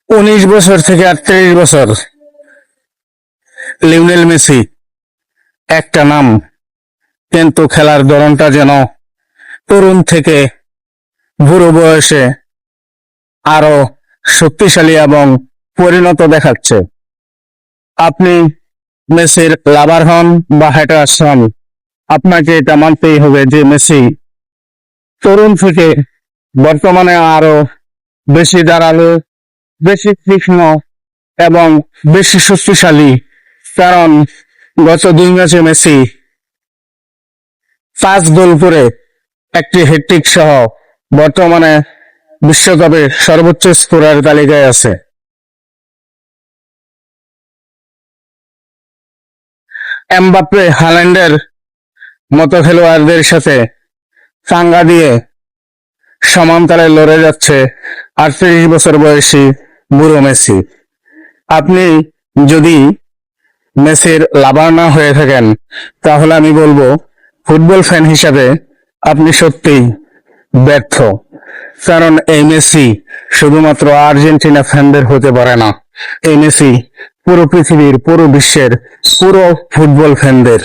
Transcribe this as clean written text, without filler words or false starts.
19 বছর থেকে 38 বছর, লিওনেল মেসি একটা নাম, কিন্তু খেলার ধরনটা যেন তরুণ থেকে বুড়ো বয়সে আরো শক্তিশালী এবং পরিণত দেখাচ্ছে। আপনি মেসির লাভার হন বা হ্যাটার্স হন, আপনাকে এটা মানতেই হবে যে মেসি তরুণ থেকে বর্তমানে আরো বেশি দাঁড়ালো, বেশি তীক্ষ্ণ এবং বেশি শক্তিশালী। কারণ গত 2 ম্যাচে মেসি 5 গোল করে একটি হ্যাটট্রিক সহ বর্তমানে বিশ্বকাপে সর্বোচ্চ স্কোরার তালিকায় আছে। এমবাপ্পে হাল্যান্ডের মতো খেলোয়াড়দের সাথে চাঙ্গা দিয়ে সমান্তরালে লড়ে যাচ্ছে 38 বছর বয়সী বুড়ো মেসি। আপনি যদি মেসির লাভার না হয়ে থাকেন, তাহলে আমি বলবো ফুটবল ফ্যান হিসাবে আপনি সত্যিই ব্যর্থ। কারণ এই মেসি শুধুমাত্র আর্জেন্টিনা ফ্যানদের হতে পারে না, এই মেসি পুরো পৃথিবীর, পুরো বিশ্বের, পুরো ফুটবল ফ্যানদের।